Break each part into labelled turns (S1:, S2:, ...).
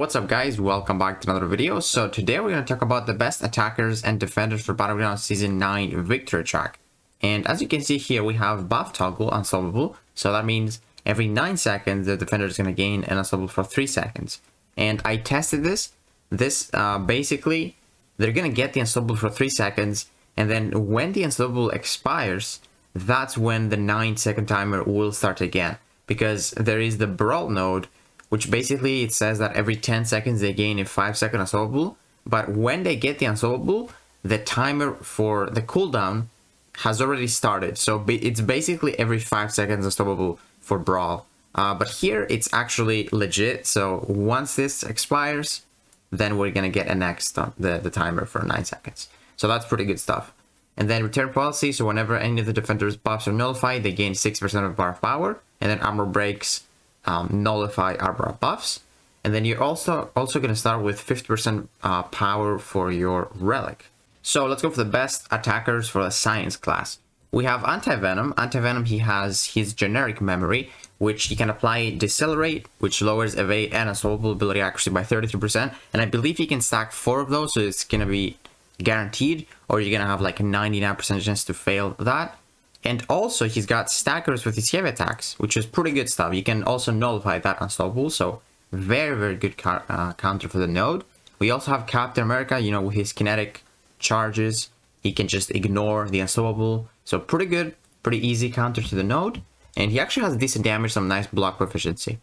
S1: What's up guys, welcome back to another video. So today we're going to talk about the best attackers and defenders for Battlegrounds Season 9 Victory Track. And as you can see here, we have buff toggle unstoppable. So that means every 9 seconds the defender is going to gain an unstoppable for 3 seconds. And I tested this. Basically, they're going to get the unstoppable for 3 seconds. And then when the unstoppable expires, that's when the 9-second timer will start again. Because there is the Brawl node, which basically it says that every 10 seconds they gain a 5-second unstoppable, but when they get the unstoppable, the timer for the cooldown has already started. So it's basically every 5 seconds unstoppable for Brawl. But here it's actually legit. So once this expires, then we're gonna get a next the timer for 9 seconds. So that's pretty good stuff. And then return policy. So whenever any of the defenders' buffs are nullified, they gain 6% of bar power, and then armor breaks nullify armor buffs. And then you're also going to start with 50% power for your relic. So let's go for the best attackers for the science class. We have Anti-Venom. Anti-Venom, he has his generic memory, which he can apply Decelerate, which lowers evade and unstoppable ability accuracy by 33%. And I believe he can stack 4 of those, so it's going to be guaranteed, or you're going to have like a 99% chance to fail that. And also, he's got stackers with his heavy attacks, which is pretty good stuff. You can also nullify that unstoppable, so very, very good counter for the node. We also have Captain America, you know, with his kinetic charges. He can just ignore the unstoppable. So pretty good, pretty easy counter to the node. And he actually has decent damage, some nice block proficiency.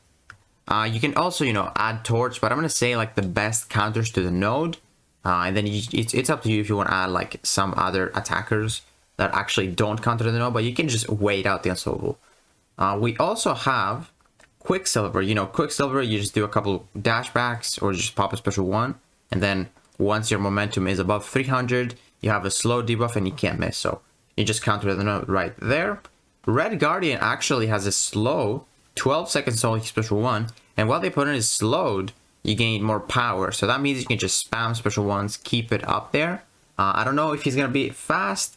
S1: You can also, you know, add Torch, but I'm going to say like the best counters to the node. And then it's up to you if you want to add like some other attackers that actually don't counter the node, but you can just wait out the unstoppable. We also have Quicksilver. You know, Quicksilver, you just do a couple dashbacks or just pop a special one. And then once your momentum is above 300, you have a slow debuff and you can't miss. So you just counter the node right there. Red Guardian actually has a slow 12 seconds only special one. And while the opponent is slowed, you gain more power. So that means you can just spam special ones, keep it up there. I don't know if he's going to be fast,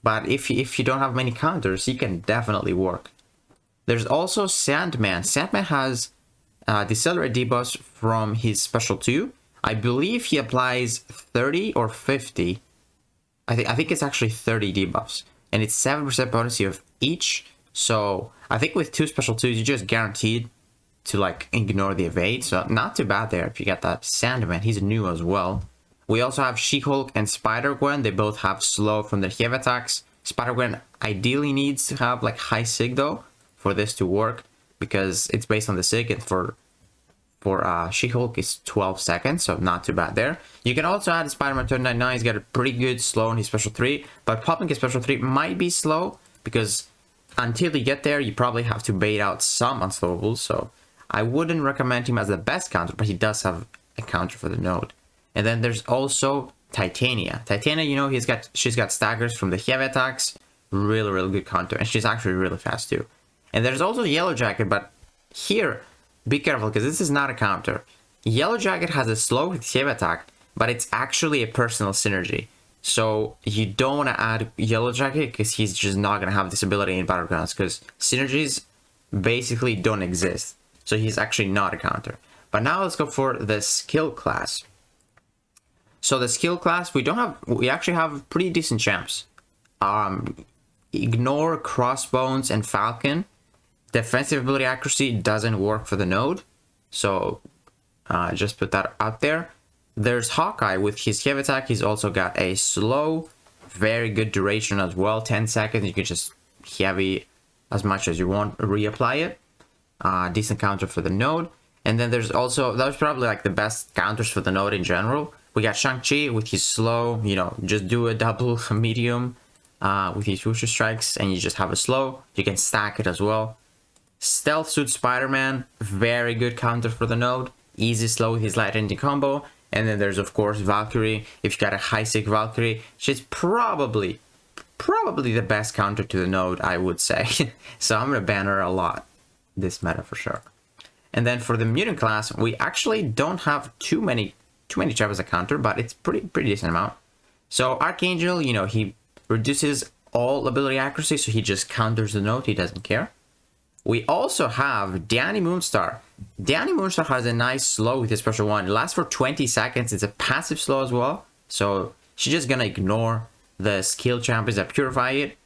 S1: but if you don't have many counters, he can definitely work. There's also Sandman. Sandman has Decelerate debuffs from his special 2. I believe he applies 30 or 50. I think it's actually 30 debuffs. And it's 7% potency of each. So I think with 2 special 2s, you're just guaranteed to like ignore the evade. So not too bad there if you get that Sandman. He's new as well. We also have She-Hulk and Spider-Gwen. They both have slow from their heavy attacks. Spider-Gwen ideally needs to have like high sig though for this to work, because it's based on the sig, and for She-Hulk it's 12 seconds, so not too bad there. You can also add Spider-Man 299. He's got a pretty good slow in his special 3, but popping his special 3 might be slow because until you get there, you probably have to bait out some unstoppables. So I wouldn't recommend him as the best counter, but he does have a counter for the node. And then there's also Titania. Titania, you know, she's got staggers from the heavy attacks. Really, really good counter. And she's actually really fast too. And there's also Yellow Jacket, but here, be careful because this is not a counter. Yellow Jacket has a slow heavy attack, but it's actually a personal synergy. So you don't want to add Yellow Jacket because he's just not going to have this ability in Battlegrounds, because synergies basically don't exist. So he's actually not a counter. But now let's go for the skill class. So the skill class, we actually have pretty decent champs. Ignore Crossbones and Falcon. Defensive ability accuracy doesn't work for the node. So just put that out there. There's Hawkeye with his heavy attack. He's also got a slow, very good duration as well. 10 seconds, you can just heavy as much as you want, reapply it. Decent counter for the node. And then there's also, that was probably like the best counters for the node in general. We got Shang-Chi with his slow, you know, just do a double medium with his Wushu strikes and you just have a slow. You can stack it as well. Stealth Suit Spider-Man, very good counter for the node. Easy slow with his light ending combo. And then there's of course Valkyrie. If you got a high sig Valkyrie, she's probably the best counter to the node, I would say. So I'm gonna ban her a lot this meta for sure. And then for the Mutant class, we actually don't have too many champs as a counter, but it's pretty decent amount. So Archangel, you know, he reduces all ability accuracy, so he just counters the node, he doesn't care. We also have Danny Moonstar. Danny Moonstar has a nice slow with his special one. It lasts for 20 seconds. It's a passive slow as well. So she's just gonna ignore the skill champions that purify it.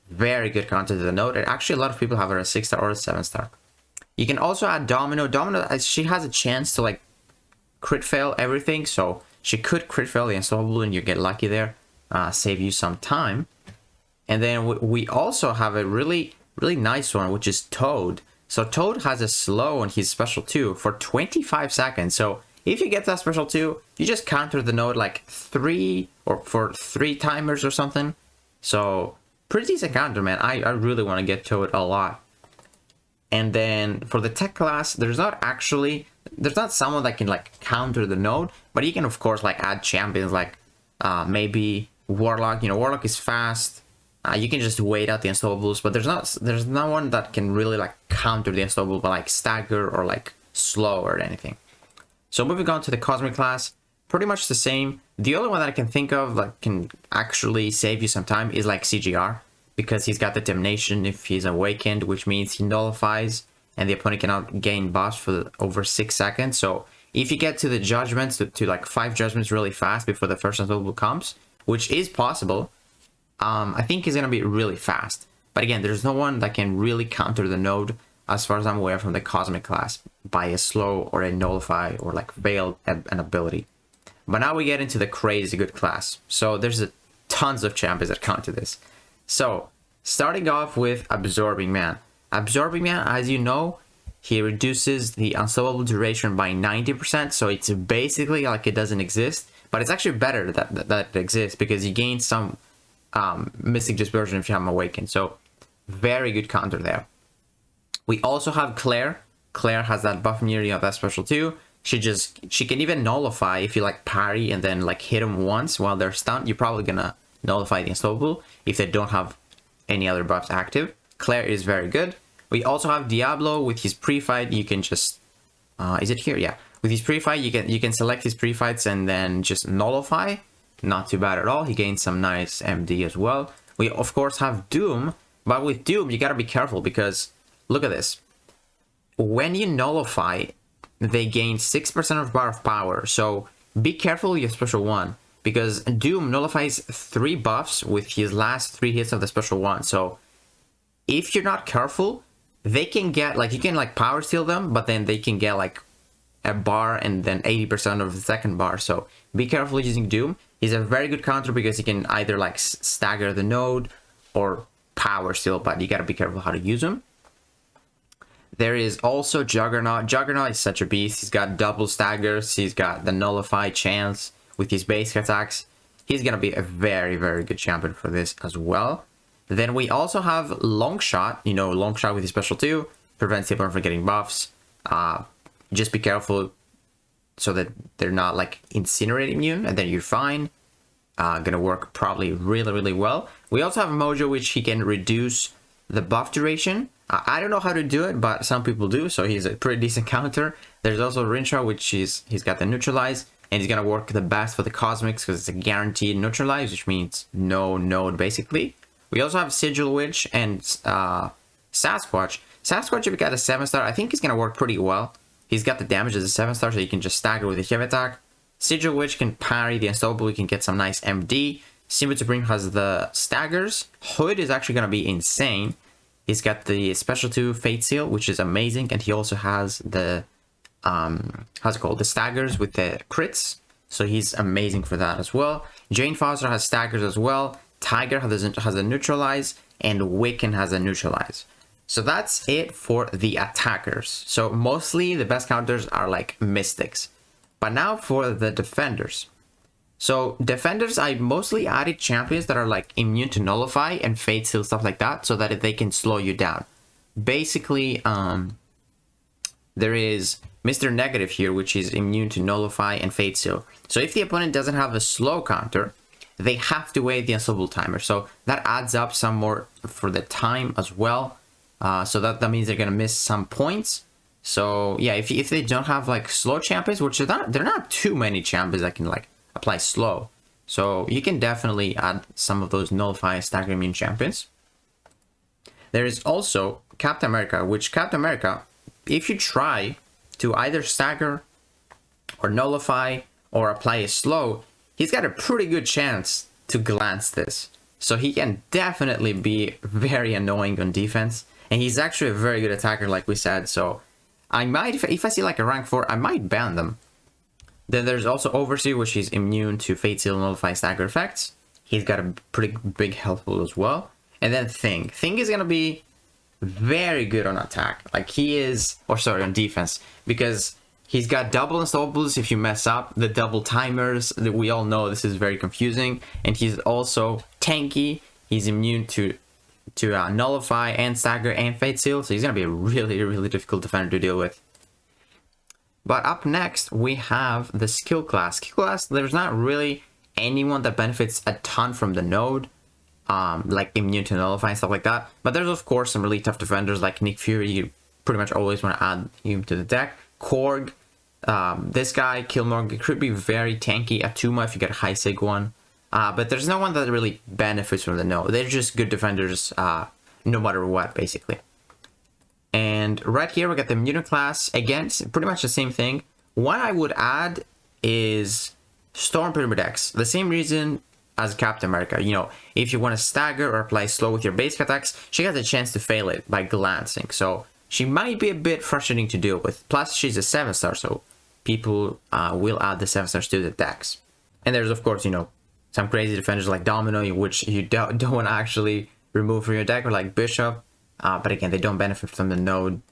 S1: Very good counter to the node. And actually, a lot of people have her a 6-star or a 7-star. You can also add Domino. Domino, she has a chance to like crit fail everything. So she could crit fail the unstoppable and you get lucky there. Save you some time. And then we also have a really nice one, which is Toad. So Toad has a slow on his special 2 for 25 seconds. So if you get that special 2, you just counter the node like 3 timers or something. So pretty decent counter, man. I really want to get Toad a lot. And then for the tech class, there's not someone that can like counter the node, but you can of course like add champions like maybe Warlock. You know, Warlock is fast. You can just wait out the unstoppables, but there's no one that can really like counter the unstoppable, but like stagger or like slow or anything. So moving on to the cosmic class, pretty much the same. The only one that I can think of that can actually save you some time is like CGR, because he's got the damnation if he's awakened, which means he nullifies and the opponent cannot gain buffs for over 6 seconds. So if you get to the judgments, to like 5 judgments really fast before the first unstoppable comes, which is possible, I think he's going to be really fast. But again, there's no one that can really counter the node, as far as I'm aware, from the cosmic class by a slow or a nullify or like veil an ability. But now we get into the crazy good class. So there's tons of champions that counter this. So starting off with Absorbing Man. Absorbing Man, as you know, he reduces the unstoppable duration by 90%. So it's basically like it doesn't exist. But it's actually better that it exists, because you gain some Mystic Dispersion if you have him awakened. So very good counter there. We also have Claire. Claire has that buff immunity of that special too. She can even nullify if you like parry and then like hit them once while they're stunned. You're probably gonna nullify the unstoppable if they don't have any other buffs active. Claire is very good. We also have Diablo with his pre-fight. You can just is it here? Yeah. With his pre-fight, you can select his pre-fights and then just nullify. Not too bad at all. He gains some nice MD as well. We of course have Doom, but with Doom you gotta be careful, because look at this. When you nullify, they gain 6% of bar of power. So be careful with your special one, because Doom nullifies 3 buffs with his last 3 hits of the special one. So if you're not careful, they can get like, you can like power steal them, but then they can get like a bar and then 80% of the second bar. So be careful using Doom. He's a very good counter because he can either like stagger the node or power steal, but you gotta be careful how to use him. There is also Juggernaut. Juggernaut is such a beast. He's got double staggers. He's got the nullify chance with his basic attacks. He's gonna be a very good champion for this as well. Then we also have Longshot. You know, Longshot with his special 2 prevents the opponent from getting buffs. Just be careful so that they're not like incinerate immune, and then you're fine. Gonna work probably really well. We also have Mojo, which he can reduce the buff duration. I don't know how to do it, but some people do, so he's a pretty decent counter. There's also Rincha, which he's got the neutralize, and he's gonna work the best for the cosmics because it's a guaranteed neutralize, which means no node basically. We also have Sigil Witch and Sasquatch. Sasquatch, if you got a 7-star, I think he's gonna work pretty well. He's got the damage as a 7-star, so you can just stagger with a heavy attack. Sigil Witch can parry the unstoppable. You can get some nice MD. Simba Supreme has the staggers. Hood is actually gonna be insane. He's got the special 2 Fate Seal, which is amazing, and he also has the how's it called? The staggers with the crits. So he's amazing for that as well. Jane Foster has staggers as well. Tiger has a neutralize, and Wiccan has a neutralize. So that's it for the attackers. So mostly the best counters are like mystics. But now for the defenders. So defenders, I mostly added champions that are like immune to nullify and fate seal, stuff like that, so that they can slow you down. Basically, there is Mr. Negative here, which is immune to nullify and fate seal. So if the opponent doesn't have a slow counter, they have to wait the unstoppable timer. So that adds up some more for the time as well. So that means they're gonna miss some points. So yeah, if they don't have like slow champions, which they're not too many champions that can like apply slow, so you can definitely add some of those nullify stagger immune champions. There is also Captain America, which Captain America, if you try to either stagger or nullify or apply a slow, he's got a pretty good chance to glance this. So he can definitely be very annoying on defense. And he's actually a very good attacker, like we said. So I might, if I see like a rank 4, I might ban them. Then there's also Overseer, which is immune to Fate Seal, Nullify, Stagger effects. He's got a pretty big health pool as well. And then Thing. Thing is going to be very good on attack. Like he is, or sorry, on defense. Because he's got double unstoppables if you mess up. The double timers, we all know this is very confusing. And he's also tanky. He's immune to Nullify and Stagger and Fate Seal. So he's going to be a really, really difficult defender to deal with. But up next, we have the skill class. Skill class, there's not really anyone that benefits a ton from the node, like immune to Nullify and stuff like that. But there's, of course, some really tough defenders like Nick Fury. You pretty much always want to add him to the deck. Korg, this guy, Killmonger, could be very tanky. Atuma if you get a high sig one. But there's no one that really benefits from the node. They're just good defenders no matter what, basically. And right here we got the Mutant class. Again, pretty much the same thing. What I would add is Stormtrooper decks. The same reason as Captain America. You know, if you want to stagger or apply slow with your basic attacks, she has a chance to fail it by glancing. So she might be a bit frustrating to deal with. Plus, she's a 7-star, so people will add the 7-stars to the decks. And there's, of course, you know, some crazy defenders like Domino, which you don't want to actually remove from your deck, or like Bishop. But again, they don't benefit from the node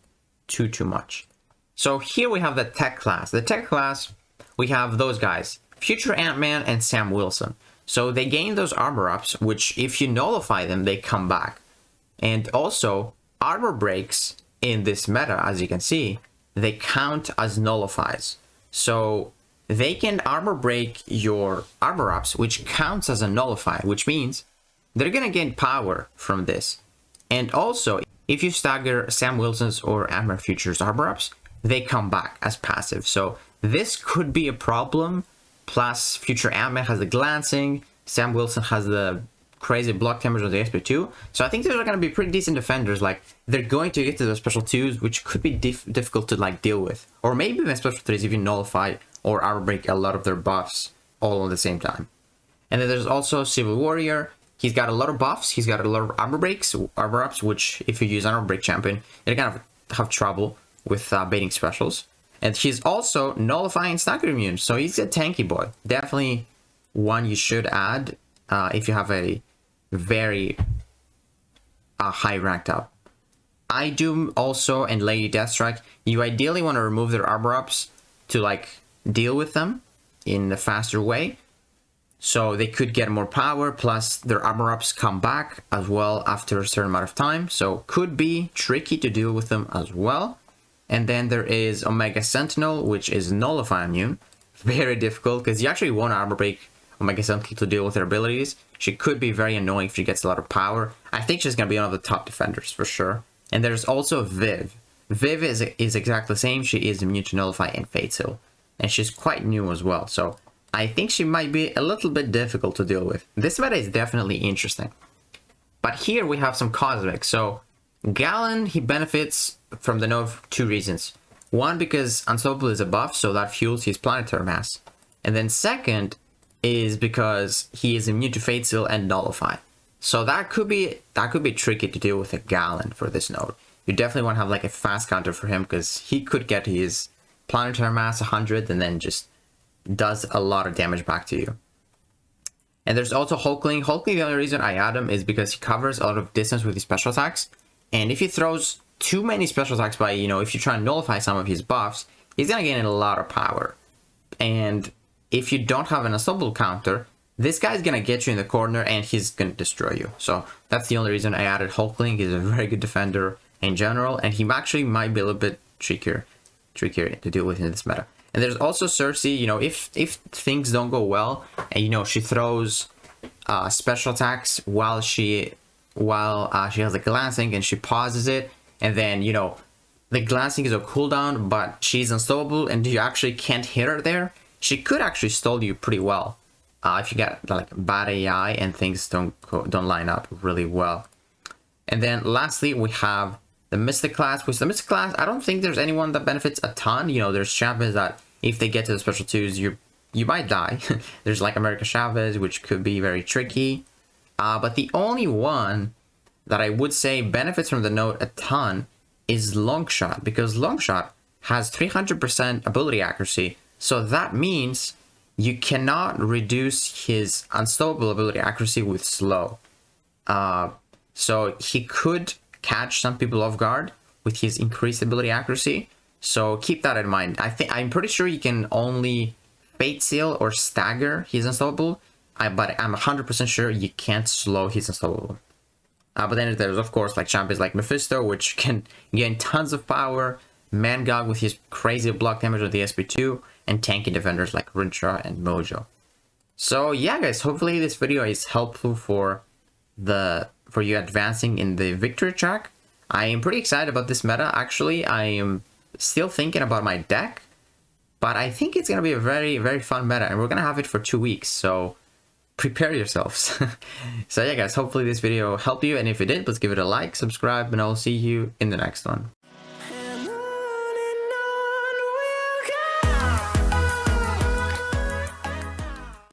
S1: too much. So here we have the tech class. The tech class, we have those guys, Future Ant-Man and Sam Wilson. So they gain those armor ups, which if you nullify them, they come back. And also, armor breaks in this meta, as you can see, they count as nullifies. So they can armor break your armor ups, which counts as a nullify, which means they're going to gain power from this. And also, if you stagger Sam Wilson's or Ant-Man Future's armor ups, they come back as passive. So this could be a problem. Plus, Future Ant-Man has the glancing. Sam Wilson has the crazy block timers on the SP2. So I think those are going to be pretty decent defenders. Like, they're going to get to the special 2s, which could be difficult to like deal with. Or maybe even special 3s if you nullify or armor break a lot of their buffs all at the same time. And then there's also Civil Warrior. He's got a lot of buffs. He's got a lot of armor breaks, armor ups, which if you use armor break champion, you're kind of have trouble with baiting specials. And he's also nullifying stagger immune, so he's a tanky boy. Definitely one you should add if you have a very high ranked up. I Doom also and Lady Deathstrike, you ideally want to remove their armor ups to like deal with them in a faster way. So they could get more power, plus their armor ups come back as well after a certain amount of time. So could be tricky to deal with them as well. And then there is Omega Sentinel, which is nullify immune. Very difficult because you actually want to armor break Omega Sentinel to deal with her abilities. She could be very annoying if she gets a lot of power. I think she's going to be one of the top defenders for sure. And there's also Viv. Viv is exactly the same. She is immune to nullify and Fate Seal. And she's quite new as well. So I think she might be a little bit difficult to deal with. This meta is definitely interesting. But here we have some cosmic. So Galen, he benefits from the node for 2 reasons. One, because Unstoppable is a buff, so that fuels his planetary mass. And then second is because he is immune to Fate Seal and Nullify. So that could be tricky to deal with a Galen for this node. You definitely want to have like a fast counter for him because he could get his planetary mass 100 and then just does a lot of damage back to you. And there's also Hulkling. Hulkling, the only reason I add him is because he covers a lot of distance with his special attacks. And if he throws too many special attacks by, you know, if you try and nullify some of his buffs, he's going to gain a lot of power. And if you don't have an unstoppable counter, this guy's going to get you in the corner and he's going to destroy you. So that's the only reason I added Hulkling. He's a very good defender in general. And he actually might be a little bit trickier to deal with in this meta. And there's also Cersei. You know, if things don't go well and, you know, she throws special attacks while she has a glancing and she pauses it, and then, you know, the glancing is a cooldown, but she's unstoppable and you actually can't hit her there, she could actually stall you pretty well if you get like bad AI and things don't line up really well. And then lastly, we have The Mystic class, which the Mystic class, I don't think there's anyone that benefits a ton. You know, there's Chavez that if they get to the special twos, you might die. There's like America Chavez, which could be very tricky. But the only one that I would say benefits from the note a ton is Longshot, because Longshot has 300% ability accuracy. So that means you cannot reduce his unstoppable ability accuracy with slow. So he could catch some people off guard with his increased ability accuracy. So keep that in mind. I'm pretty sure you can only Fate Seal or stagger his unstoppable, but I'm 100% sure you can't slow his unstoppable. But then there's of course like champions like Mephisto, which can gain tons of power, Mangog with his crazy block damage with the SP2, and tanky defenders like Rintra and Mojo. So yeah guys, hopefully this video is helpful for you advancing in the victory track. I am pretty excited about this meta. Actually, I am still thinking about my deck, but I think it's gonna be a very, very fun meta, and we're gonna have it for 2 weeks, so prepare yourselves. So yeah guys, hopefully this video helped you, and if it did, please give it a like, subscribe, and I'll see you in the next one.